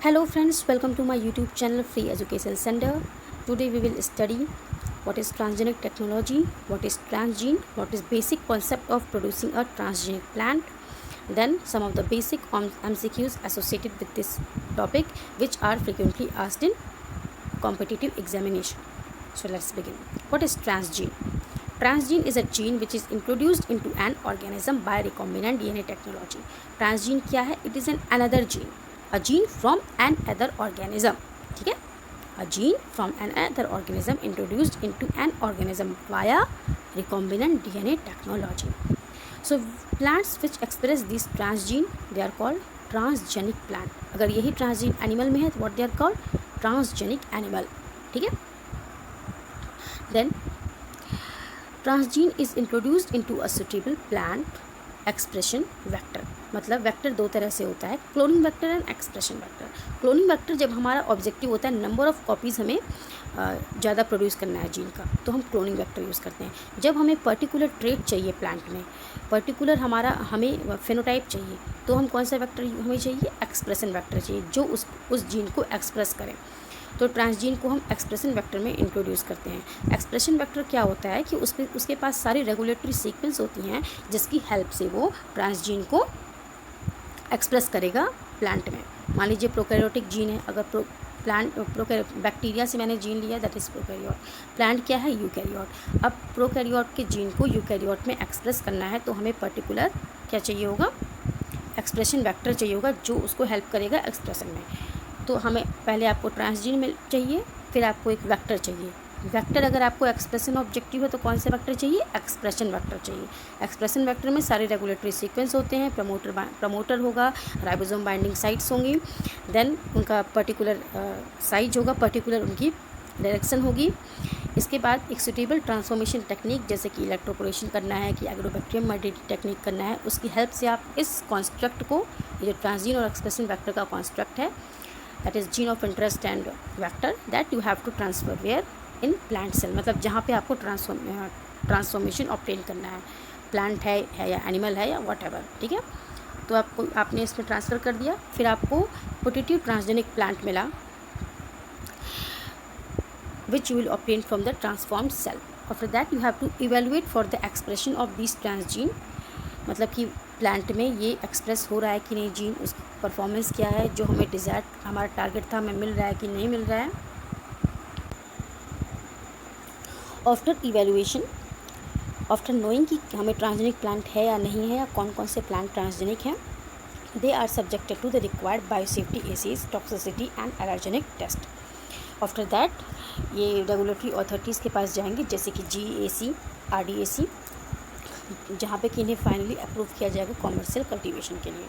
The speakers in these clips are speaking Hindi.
Hello friends, welcome to my YouTube channel Free Education Center. Today we will study what is transgenic technology, what is transgene, what is basic concept of producing a transgenic plant, then some of the basic MCQs associated with this topic which are frequently asked in competitive examination. So let's begin. What is transgene? Transgene is a gene which is introduced into an organism by recombinant DNA technology. Transgene क्या है? It is an another gene. A gene from another organism. ठीक है? A gene from another organism introduced into an organism via recombinant DNA technology. So plants which express this transgene, they are called transgenic plant. अगर यही transgene animal में है तो what they are called? Transgenic animal. ठीक है? Then transgene is introduced into a suitable plant expression vector. मतलब वेक्टर दो तरह से होता है, cloning vector and expression vector. Cloning vector जब हमारा ऑब्जेक्टिव होता है नंबर ऑफ़ कॉपीज़ हमें ज़्यादा प्रोड्यूस करना है जीन का, तो हम क्लोनिंग वेक्टर यूज़ करते हैं. जब हमें पर्टिकुलर ट्रेट चाहिए प्लांट में, पर्टिकुलर हमें फेनोटाइप चाहिए, तो हम कौन सा वेक्टर हमें चाहिए? एक्सप्रेशन वेक्टर चाहिए जो उस जीन को एक्सप्रेस करें. तो ट्रांसजीन को हम एक्सप्रेशन वेक्टर में इंट्रोड्यूस करते हैं. एक्सप्रेशन वेक्टर क्या होता है कि उसके पास सारी रेगुलेटरी सीक्वेंस होती हैं जिसकी हेल्प से वो ट्रांसजीन को एक्सप्रेस करेगा प्लांट में. मान लीजिए प्रोकैरियोटिक जीन है, अगर बैक्टीरिया से मैंने जीन लिया, दैट इज़ प्रोकैरियोट. प्लांट क्या है? यूकैरियोट. अब प्रोकैरियोट के जीन को यूकैरियोट में एक्सप्रेस करना है तो हमें पर्टिकुलर क्या चाहिए होगा? एक्सप्रेशन वेक्टर चाहिए होगा जो उसको हेल्प करेगा एक्सप्रेशन में. तो हमें पहले आपको ट्रांसजीन में चाहिए, फिर आपको एक वेक्टर चाहिए. वेक्टर अगर आपको एक्सप्रेशन ऑब्जेक्टिव है तो कौन से वेक्टर चाहिए? एक्सप्रेशन वेक्टर चाहिए. एक्सप्रेशन वेक्टर में सारे रेगुलेटरी सीक्वेंस होते हैं. प्रमोटर होगा, राइबोसोम बाइंडिंग साइट्स होंगी, देन उनका पर्टिकुलर साइज होगा, पर्टिकुलर उनकी डायरेक्शन होगी. इसके बाद एक सुटेबल ट्रांसफॉर्मेशन टेक्निक जैसे कि इलेक्ट्रोपोरेशन करना है कि एग्रोबैक्टीरियम मोटिलिटी टेक्निक करना है, उसकी हेल्प से आप इस कॉन्स्ट्रक्ट को, ये जो ट्रांसजीन और एक्सप्रेशन वेक्टर का कॉन्स्ट्रक्ट है, that is gene of interest and vector that you have to transfer where in plant cell. मतलब जहाँ पे आपको ट्रांसफॉर्मेशन ऑब्टेन करना है, प्लांट है या एनिमल है या whatever. ठीक है, तो आपने इसमें ट्रांसफ़र कर दिया. फिर आपको पोटेटिव ट्रांसजेनिक प्लांट मिला which you will obtain from the transformed cell. After that you have to evaluate for the expression of these transgene. मतलब कि प्लांट में ये एक्सप्रेस हो रहा है कि नहीं जीन, उसकी परफॉर्मेंस क्या है, जो हमें डिज़ायर हमारा टारगेट था हमें मिल रहा है कि नहीं मिल रहा है. आफ्टर इवेल्युएशन, आफ्टर नोइंग कि हमें ट्रांसजेनिक प्लांट है या नहीं है या कौन कौन से प्लांट ट्रांसजेनिक हैं, they are subjected to the required biosafety assess, toxicity and allergenic test. After that ये रेगुलेटरी अथॉरिटीज़ के पास जाएंगे जैसे कि GAC, RDAC, जहाँ पे कि इन्हें फाइनली अप्रूव किया जाएगा कॉमर्शियल कल्टीवेशन के लिए.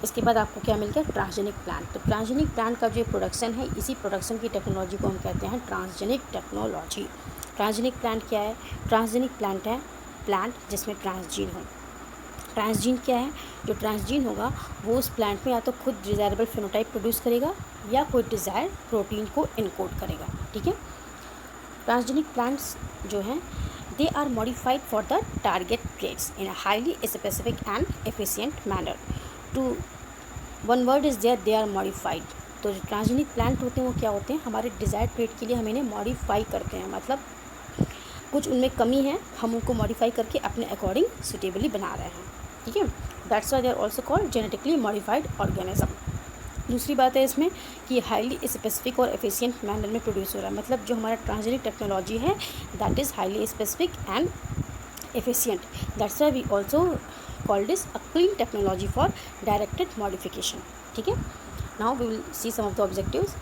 इसके बाद आपको क्या मिल गया? Transgenic plant. तो ट्रांसजेनिक प्लांट का जो प्रोडक्शन है, इसी प्रोडक्शन की टेक्नोलॉजी को हम कहते हैं ट्रांसजेनिक टेक्नोलॉजी. ट्रांसजेनिक प्लांट क्या है? ट्रांसजेनिक प्लांट है प्लांट जिसमें ट्रांसजीन हो. ट्रांसजीन क्या है? जो ट्रांसजीन होगा वो उस प्लांट में या तो खुद डिज़ायरेबल फिनोटाइप प्रोड्यूस करेगा या कोई डिज़ायर प्रोटीन को इनकोड करेगा. ठीक है, ट्रांसजेनिक प्लांट्स जो हैं they are modified for the target traits in a highly specific and efficient manner. To one word is there, they are modified. तो जो ट्रांसजेनिक प्लांट होते हैं वो क्या होते हैं? हमारे डिज़ायर ट्रेट के लिए हम इन्हें मॉडिफाई करते हैं. मतलब कुछ उनमें कमी है, हम उनको मॉडिफाई करके अपने अकॉर्डिंग सुटेबली बना रहे हैं. ठीक है, that's why they are also called genetically modified organism. दूसरी बात है इसमें कि हाईली स्पेसिफिक और एफिशिएंट मैनर में प्रोड्यूस हो रहा है. मतलब जो हमारा ट्रांसजेनिक टेक्नोलॉजी है that is highly specific and efficient. That's why we also called this a clean technology for directed modification. ठीक है, now we will see some of the objectives.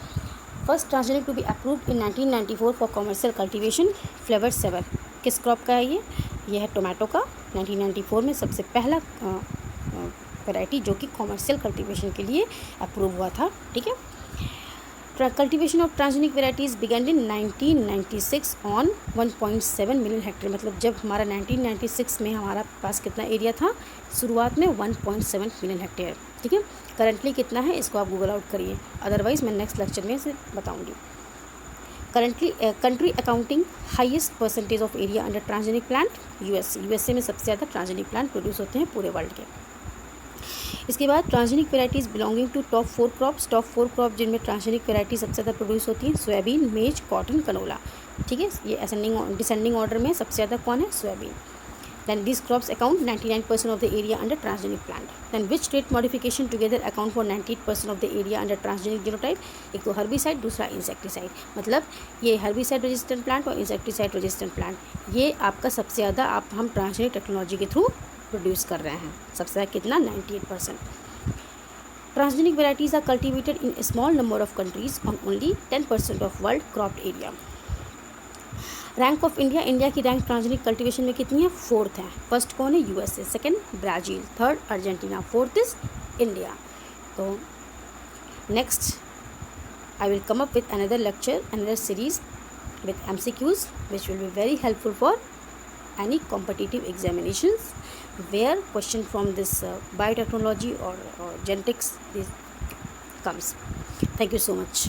First, transgenic to be approved in 1994 for commercial cultivation. Flavour 7 किस क्रॉप का है? ये है टोमेटो का. 1994 में सबसे पहला वैरायटी जो कि कॉमर्शियल कल्टीवेशन के लिए अप्रूव हुआ था. ठीक है, cultivation of transgenic varieties began in 1996 on 1.7 million hectare. मतलब जब हमारा 1996 में हमारा पास कितना एरिया था? शुरुआत में 1.7 मिलियन हेक्टेयर. ठीक है, करंटली कितना है इसको आप गूगल आउट करिए, अदरवाइज़ मैं नेक्स्ट लेक्चर में इसे बताऊँगी. Currently country accounting highest percentage of area under transgenic plant USA में सबसे ज़्यादा ट्रांसजेनिक प्लांट प्रोड्यूस होते हैं पूरे वर्ल्ड के. इसके बाद transgenic varieties belonging to top 4 crops. Top 4 crop जिनमें ट्रांसजेनिक वेराइटी सबसे ज़्यादा प्रोड्यूस होती है, सोयाबीन, मेज, कॉटन, कनोला। ठीक है, ये असेंडिंग डिसेंडिंग ऑर्डर में सबसे ज़्यादा कौन है, soybean. Then these crops account 99% of the area under transgenic plant. Then which trait modification together account for 98% of the area under transgenic genotype? एक तो हर्बिसाइड, दूसरा इंसेक्टिसाइड। मतलब ये हर्बिसाइड रेजिस्टेंट प्लांट और इंसेक्टिसाइड रेजिस्टेंट प्लांट, ये आपका सबसे ज़्यादा हम ट्रांसजेनिक टेक्नोलॉजी के थ्रू प्रोड्यूस कर रहे हैं। सबसे ज़्यादा कितना, 98%। Transgenic varieties are cultivated in a small number of countries on only 10% of world cropped area. Rank of India, India की रैंक ट्रांसजेनिक कल्टीवेशन में कितनी है, 4th है। फर्स्ट कौन है, USA, second Brazil, third Argentina, 4th is India. तो next I will come up with another lecture, another series with MCQs which will be very helpful for any competitive examinations where question from this biotechnology or genetics this comes. Thank you so much.